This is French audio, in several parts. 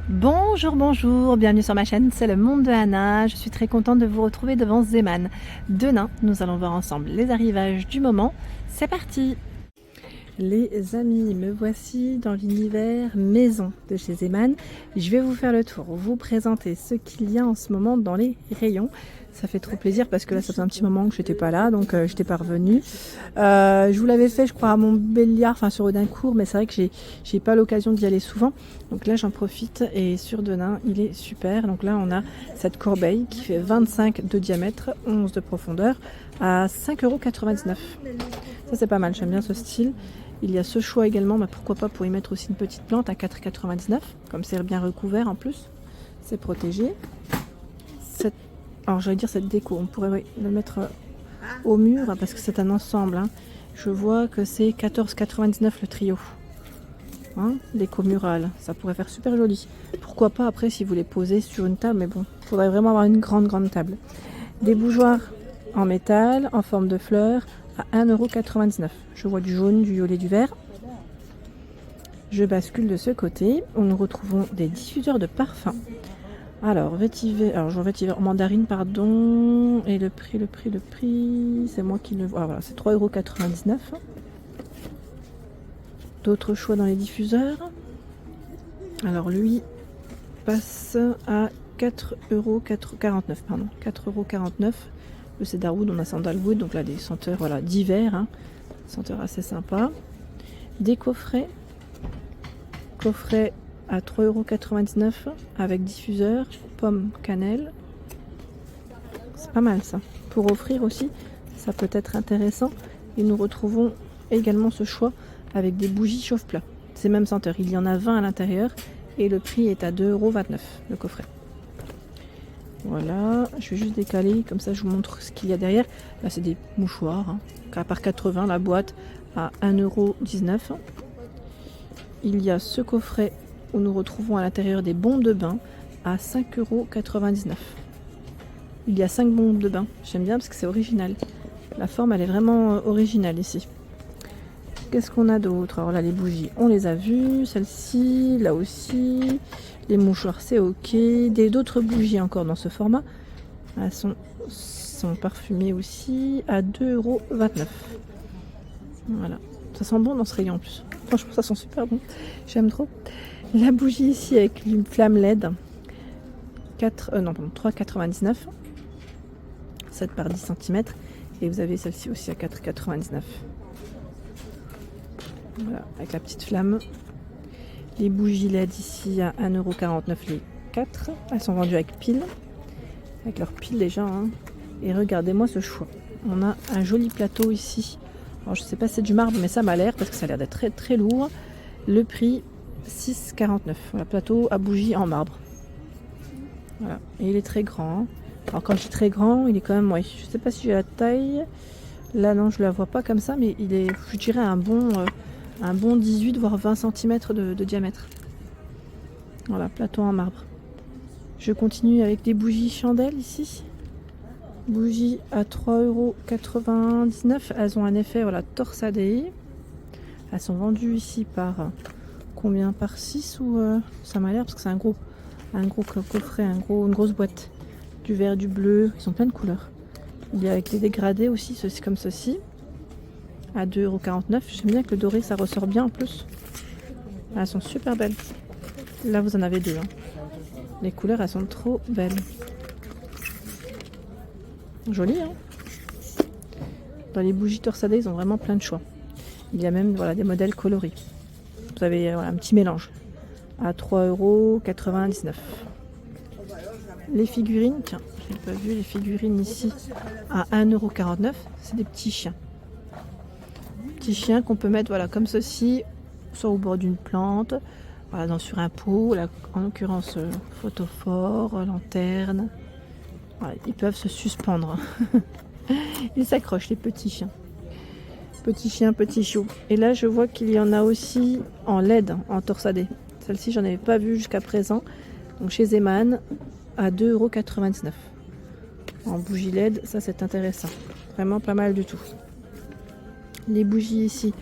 Bonjour, bonjour, bienvenue sur ma chaîne, c'est le monde de Anna. Je suis très contente de vous retrouver devant Zeman. Demain, nous allons voir ensemble les arrivages du moment. C'est parti! Les amis, me voici dans l'univers maison de chez Zeman. Je vais vous faire le tour, vous présenter ce qu'il y a en ce moment dans les rayons. Ça fait trop plaisir parce que là, ça fait un petit moment que je n'étais pas là, donc je n'étais pas revenue. Je vous l'avais fait, je crois, à Montbéliard, enfin sur Audincourt, mais c'est vrai que j'ai pas l'occasion d'y aller souvent. Donc là, j'en profite et sur Denain, il est super. Donc là, on a cette corbeille qui fait 25 de diamètre, 11 de profondeur, à 5,99 €. Ça, c'est pas mal, j'aime bien ce style. Il y a ce choix également, bah pourquoi pas pour y mettre aussi une petite plante à 4,99 €, comme c'est bien recouvert en plus, c'est protégé. Alors j'allais dire cette déco, on pourrait le mettre au mur parce que c'est un ensemble. Hein. Je vois que c'est 14,99 € le trio. Hein, déco murale, ça pourrait faire super joli. Pourquoi pas après si vous les posez sur une table, mais bon, il faudrait vraiment avoir une grande table. Des bougeoirs en métal, en forme de fleurs, à 1,99 €. Je vois du jaune, du violet, du vert. Je bascule de ce côté où nous retrouvons des diffuseurs de parfum. Alors, vétiver, mandarine, pardon, et le prix, c'est moi qui le vois. Ah, voilà, c'est 3,99 €. D'autres choix dans les diffuseurs. Alors, lui passe à 4,49 €, pardon, 4,49 €. Le cedarwood, on a sandalwood, donc là des senteurs voilà, d'hiver, hein, senteurs assez sympas. Des coffrets à 3,99 € avec diffuseur, pomme, cannelle. C'est pas mal ça. Pour offrir aussi, ça peut être intéressant. Et nous retrouvons également ce choix avec des bougies chauffe-plat. Ces mêmes senteurs, il y en a 20 à l'intérieur et le prix est à 2,29 € le coffret. Voilà, je vais juste décaler, comme ça je vous montre ce qu'il y a derrière. Là c'est des mouchoirs, hein, à part 80 la boîte à 1,19 €. Il y a ce coffret où nous retrouvons à l'intérieur des bombes de bain à 5,99 €. Il y a 5 bombes de bain, j'aime bien parce que c'est original. La forme elle est vraiment originale ici. Qu'est-ce qu'on a d'autre? Alors là les bougies on les a vues, celle-ci, là aussi. Les mouchoirs c'est ok. D'autres bougies encore dans ce format. Elles sont parfumées aussi à 2,29 €. Voilà. Ça sent bon dans ce rayon en plus. Franchement ça sent super bon. J'aime trop. La bougie ici avec une flamme LED. 3,99 €. 7 par 10 cm. Et vous avez celle-ci aussi à 4,99 €. Voilà, avec la petite flamme. Les bougies LED ici à 1,49 € les 4. Elles sont vendues avec pile. Avec leur pile déjà. Hein. Et regardez-moi ce choix. On a un joli plateau ici. Alors je sais pas si c'est du marbre, mais ça m'a l'air parce que ça a l'air d'être très très lourd. Le prix 6,49 €. Voilà, plateau à bougies en marbre. Voilà. Et il est très grand. Hein. Alors quand je dis très grand, il est quand même, je sais pas si j'ai la taille. Là non, je la vois pas comme ça, mais il est, je dirais un bon 18 voire 20 cm de diamètre. Voilà, plateau en marbre. Je continue avec des bougies chandelles ici. Bougies à 3,99 €. Elles ont un effet voilà, torsadé. Elles sont vendues ici par combien? Par 6 ou ça m'a l'air parce que c'est un gros coffret, une grosse boîte. Du vert, du bleu, ils sont plein de couleurs. Il y a avec les dégradés aussi, ceci comme ceci. À 2,49 €. J'aime bien que le doré ça ressort bien en plus. Elles sont super belles. Là vous en avez deux. Hein. Les couleurs elles sont trop belles. Joli hein. Dans les bougies torsadées ils ont vraiment plein de choix. Il y a même voilà, des modèles colorés. Vous avez voilà, un petit mélange. À 3,99 €. Les figurines, tiens, je n'ai pas vu les figurines ici. À 1,49 €. C'est des petits chiens. Petits chiens qu'on peut mettre voilà, comme ceci, soit au bord d'une plante, voilà, sur un pot, là, en l'occurrence photophore, lanterne. Voilà, ils peuvent se suspendre. Ils s'accrochent les petits chiens. Petits chiens, petits chiots. Et là je vois qu'il y en a aussi en LED, en torsadé. Celle-ci j'en avais pas vu jusqu'à présent. Donc chez Zeman à 2,99 €. En bougie LED, ça c'est intéressant. Vraiment pas mal du tout. Les bougies ici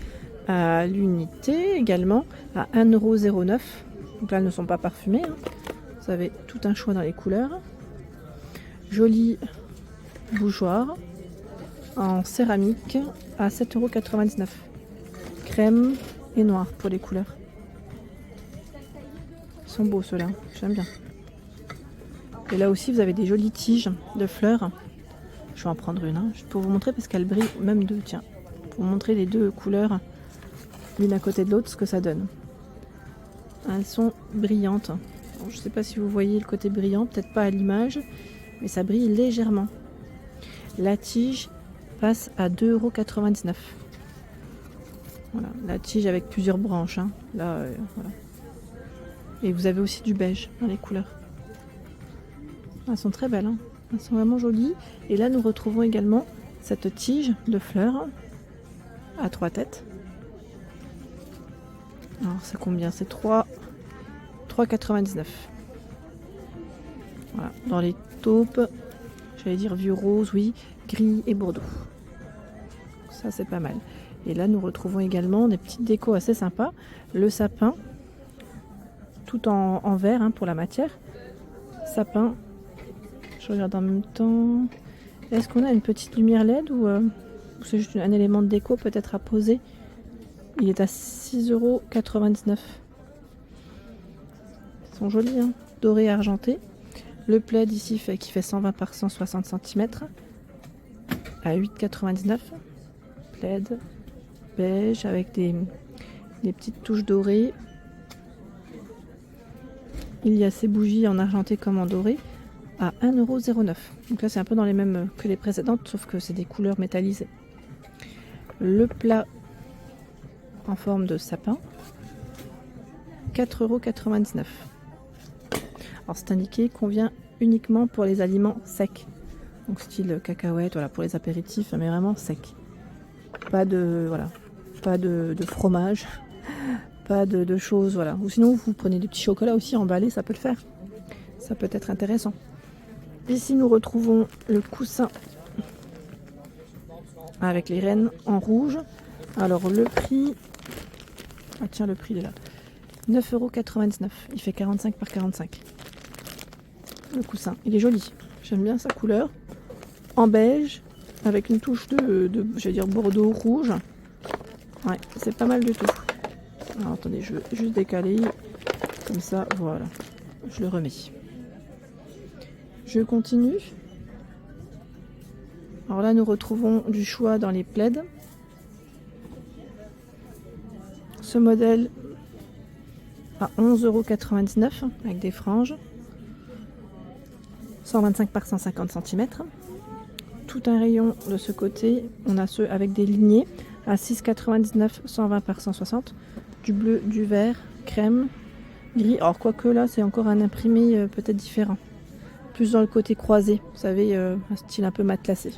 à l'unité également à 1,09 €. Donc là, elles ne sont pas parfumées. Hein. Vous avez tout un choix dans les couleurs. Joli bougeoir en céramique à 7,99 €. Crème et noir pour les couleurs. Ils sont beaux ceux-là, j'aime bien. Et là aussi, vous avez des jolies tiges de fleurs. Je vais en prendre une, hein, juste pour vous montrer parce qu'elle brille, même deux, tiens. Pour vous montrer les deux couleurs, l'une à côté de l'autre, ce que ça donne. Elles sont brillantes. Alors, je ne sais pas si vous voyez le côté brillant, peut-être pas à l'image, mais ça brille légèrement. La tige passe à 2,99 €. Voilà, la tige avec plusieurs branches. Hein. Là, voilà. Et vous avez aussi du beige dans les couleurs. Elles sont très belles, hein. Elles sont vraiment jolies. Et là, nous retrouvons également cette tige de fleurs à 3 têtes. Alors, c'est combien? C'est 3,99 €. Voilà, dans les taupes, j'allais dire vieux rose, oui, gris et bordeaux. Ça, c'est pas mal. Et là, nous retrouvons également des petites décos assez sympas. Le sapin, tout en verre hein, pour la matière. Sapin, je regarde en même temps. Est-ce qu'on a une petite lumière LED ou c'est juste un élément de déco peut-être à poser? Il est à 6,99 €. Ils sont jolis, hein, doré et argenté. Le plaid ici qui fait 120 par 160 cm à 8,99 €. Plaid beige avec des petites touches dorées. Il y a ces bougies en argenté comme en doré à 1,09 €. Donc là c'est un peu dans les mêmes que les précédentes sauf que c'est des couleurs métallisées. Le plat en forme de sapin, 4,99 €. Alors c'est indiqué convient uniquement pour les aliments secs. Donc style cacahuètes, voilà, pour les apéritifs, mais vraiment secs. Pas de, voilà, pas de fromage, pas de choses, voilà. Ou sinon vous prenez des petits chocolats aussi emballés, ça peut le faire. Ça peut être intéressant. Ici nous retrouvons le coussin avec les rennes en rouge. Alors le prix, ah tiens le prix il est là, 9,99 €. Il fait 45 par 45. Le coussin, il est joli. J'aime bien sa couleur. En beige, avec une touche de je vais dire bordeaux rouge. Ouais, c'est pas mal du tout. Alors attendez, je vais juste décaler. Comme ça, voilà. Je le remets. Je continue. Alors là, nous retrouvons du choix dans les plaids. Ce modèle à 11,99 € avec des franges. 125 par 150 cm. Tout un rayon de ce côté. On a ceux avec des lignées à 6,99 €, 120 par 160. Du bleu, du vert, crème, gris. Alors quoique là, c'est encore un imprimé peut-être différent. Plus dans le côté croisé. Vous savez, un style un peu matelassé.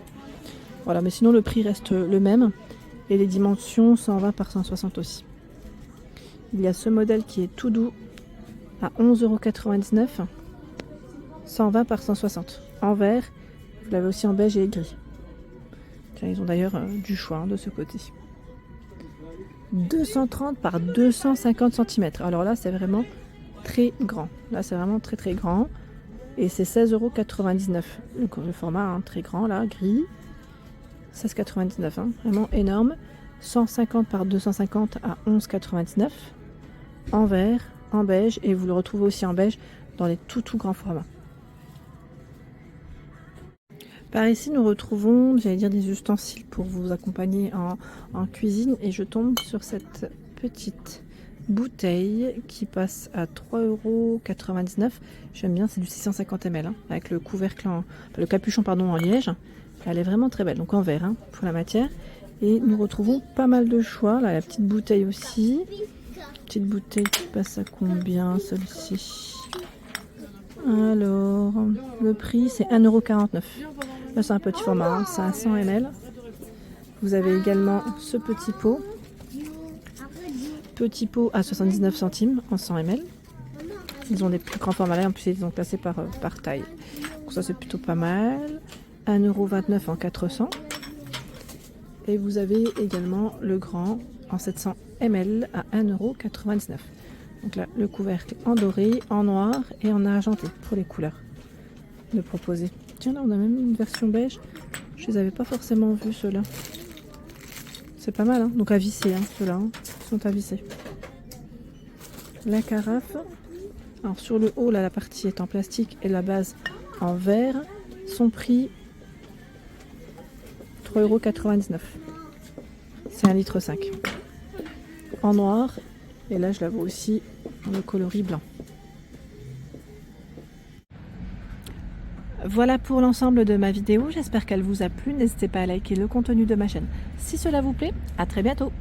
Voilà, mais sinon le prix reste le même. Et les dimensions 120 par 160 aussi. Il y a ce modèle qui est tout doux à 11,99 €. 120 par 160 en vert, vous l'avez aussi en beige et gris. Tiens, ils ont d'ailleurs du choix hein, de ce côté. 230 par 250 cm. Alors là, c'est vraiment très grand. Là, c'est vraiment très très grand. Et c'est 16,99 €. Donc le format hein, très grand, là, gris. 16,99 €, hein, vraiment énorme. 150 par 250 à 11,99 € en vert, en beige. Et vous le retrouvez aussi en beige dans les tout grands formats. Par ici, nous retrouvons, j'allais dire, des ustensiles pour vous accompagner en cuisine. Et je tombe sur cette petite bouteille qui passe à 3,99 €. J'aime bien, c'est du 650 ml, hein, avec le couvercle, le capuchon pardon, en liège. Elle est vraiment très belle, donc en verre hein, pour la matière. Et nous retrouvons pas mal de choix. Là, la petite bouteille aussi. Petite bouteille qui passe à combien celle-ci? Alors, le prix c'est 1,49 €. Là c'est un petit format, hein, 500 ml. Vous avez également ce petit pot. Petit pot à 79 centimes en 100 ml. Ils ont des plus grands formats là, en plus ils sont classés par taille. Donc ça c'est plutôt pas mal. 1,29 € en 400. Et vous avez également le grand en 700 ml à 1,99 €. Donc là, le couvercle en doré, en noir et en argenté pour les couleurs de proposer. Tiens, là, on a même une version beige. Je les avais pas forcément vus, ceux-là. C'est pas mal, hein. Donc à visser, hein, ceux-là. Hein. Ils sont à visser. La carafe. Alors sur le haut, là, la partie est en plastique et la base en verre. Son prix, 3,99 €. C'est 1,5 litre. En noir. Et là, je la vois aussi dans le coloris blanc. Voilà pour l'ensemble de ma vidéo. J'espère qu'elle vous a plu. N'hésitez pas à liker le contenu de ma chaîne si cela vous plaît. À très bientôt.